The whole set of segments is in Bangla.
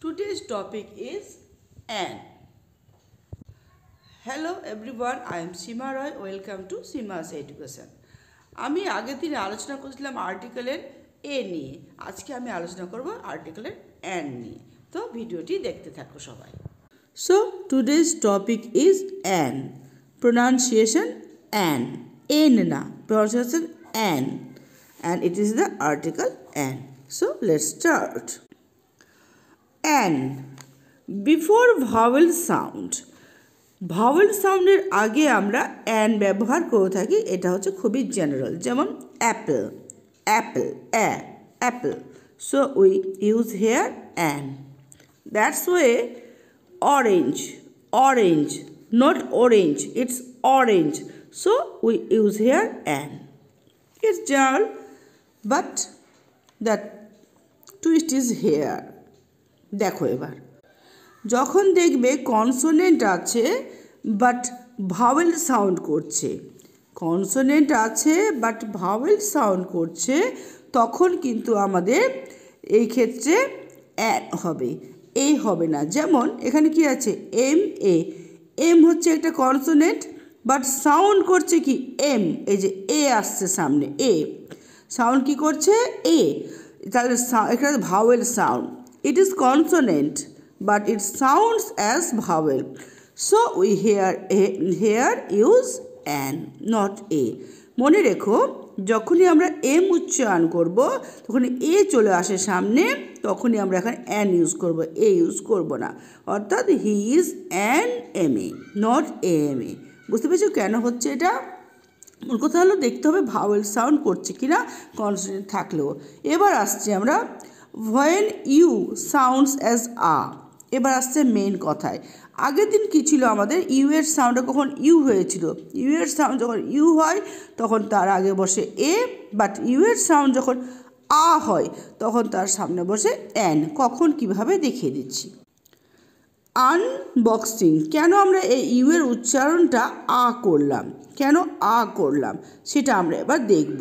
Today's topic is an. Hello everyone, I am Seema Roy. Welcome to Seema's Education. আমি আগের দিনে আলোচনা করেছিলাম আর্টিকেলের এ নিয়ে। আজকে আমি আলোচনা করব আর্টিকেলের অ্যান নিয়ে। তো ভিডিওটি দেখতে থাকো সবাই। So today's topic is an. Pronunciation an. N না, pronunciation an. And it is the article an. So let's start. An. Before vowel sound. Vowel সাউন্ডের আগে আমরা অ্যান ব্যবহার করে থাকি, এটা হচ্ছে খুবই জেনারেল, যেমন apple, apple, apple. So we use here an. That's way orange, orange, not orange, it's orange. So we use here an. It's general, but that twist is here. দেখো এবার যখন দেখবে কনসোনেন্ট আছে বাট ভাওয়েল সাউন্ড করছে, কনসোনেন্ট আছে বাট ভাওয়েল সাউন্ড করছে, তখন কিন্তু আমাদের এই ক্ষেত্রে অ্যান হবে, এ হবে না। যেমন এখানে কি আছে এম এ, এম হচ্ছে একটা কনসোনেন্ট বাট সাউন্ড করছে কি এম, এই যে এ আসছে সামনে, এ সাউন্ড কি করছে এ, তাহলে এখানে vowel sound, it is consonant but it sounds as vowel, so we here use an, not a. মনে রেখো যখনই আমরা এম উচ্চারণ করব তখনই এ চলে আসে সামনে, তখনই আমরা এখানে অ্যান ইউজ করব, এ ইউজ করব না। অর্থাৎ he is an M A, not a M A. বুঝতে পেরেছো কেন হচ্ছে এটা? মূল কথা হলো দেখতে হবে ভাওয়েল সাউন্ড করছে কিনা কনসোনেন্ট থাকলেও। এবার আসছে আমরা when you sounds as a। এবার আসছে মেন কথায়। আগের দিন কী ছিল আমাদের, ইউ এর সাউন্ডে কখন ইউ হয়েছিল, ইউ এর সাউন্ড যখন ইউ হয় তখন তার আগে বসে এ, বাট ইউ এর সাউন্ড যখন আ হয় তখন তার সামনে বসে অ্যান। কখন কিভাবে দেখিয়ে দিচ্ছি। আনবক্সিং, কেন আমরা এই ইউ এর উচ্চারণটা আ করলাম, কেন আ করলাম সেটা আমরা এবার দেখব।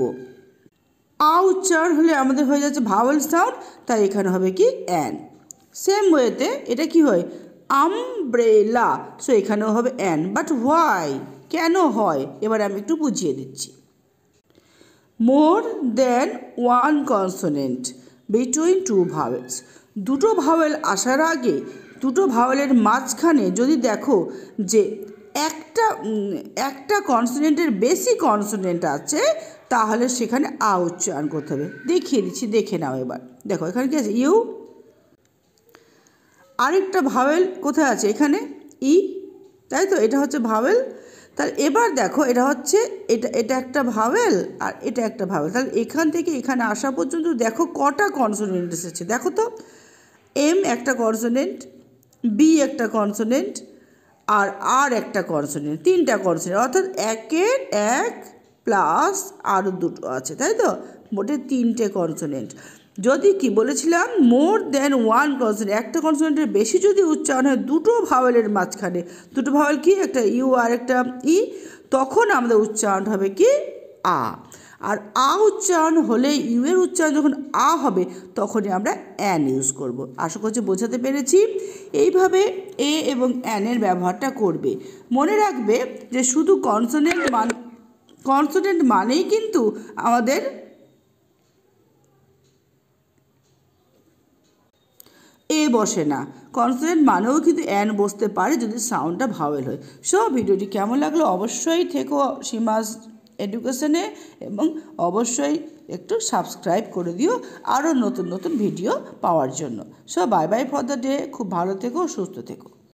আ উচ্চারণ হলে আমাদের হয়ে যাচ্ছে ভাওয়েল সাউন্ড, তাই এখানে হবে কি অ্যান। সেম ওয়েতে এটা কি হয় আমব্রেলা, সো এখানেও হবে অ্যান, বাট হোয়াই, কেন হয় এবার আমি একটু বুঝিয়ে দিচ্ছি। More than one consonant between two vowels, দুটো ভাওয়েল আসার আগে দুটো ভাওয়েলের মাঝখানে যদি দেখো যে একটা কনসোনেন্টের বেশি কনসোনেন্ট আছে, তাহলে সেখানে আ উচ্চারণ করতে হবে। দেখিয়ে দিচ্ছি, দেখে নাও এবার। দেখো এখানে কি আছে ইউ, আরেকটা ভাওয়েল কোথায় আছে এখানে ই, তাই তো এটা হচ্ছে ভাওয়েল। তাহলে এবার দেখো এটা হচ্ছে এটা একটা ভাওয়েল আর এটা একটা ভাওয়েল, তাহলে এখান থেকে এখানে আসা পর্যন্ত দেখো কটা কনসোনেন্ট এসেছে, দেখো তো এম একটা কনসোনেন্ট, বি একটা কনসোনেন্ট, আর একটা কনসোনেন্ট, তিনটা কনসোনেন্ট, অর্থাৎ একের এক প্লাস আরও দুটো আছে, তাই তো মোটে তিনটে কনসোনেন্ট। যদি কি বলেছিলাম মোর দেন ওয়ান কনসোনেন্ট, একটা কনসোনেন্টের বেশি যদি উচ্চারণ হয় দুটো ভাওয়েলের মাঝখানে, দুটো ভাওয়েল কি একটা ইউ আর একটা ই, তখন আমাদের উচ্চারণ হবে কি আ। আর আ উচ্চারণ হলে ইউ এর উচ্চারণ যখন আ হবে তখনই আমরা অ্যান ইউজ করব। আশা করছি বোঝাতে পেরেছি। এইভাবে এ এবং অ্যানের ব্যবহারটা করবে। মনে রাখবে যে শুধু কনসোনেন্ট মানেই কিন্তু আমাদের এ বসে না, কনসোনেন্ট মানেও কিন্তু অ্যান বসতে পারে যদি সাউন্ডটা ভাওয়েল হয়। সো ভিডিওটি কেমন লাগলো অবশ্যই থেকো সীমাস এডুকেশনে, এবং অবশ্যই একটু সাবস্ক্রাইব করে দিও আরও নতুন নতুন ভিডিও পাওয়ার জন্য। So bye bye for the day, খুব ভালো থেকো, সুস্থ থেকো।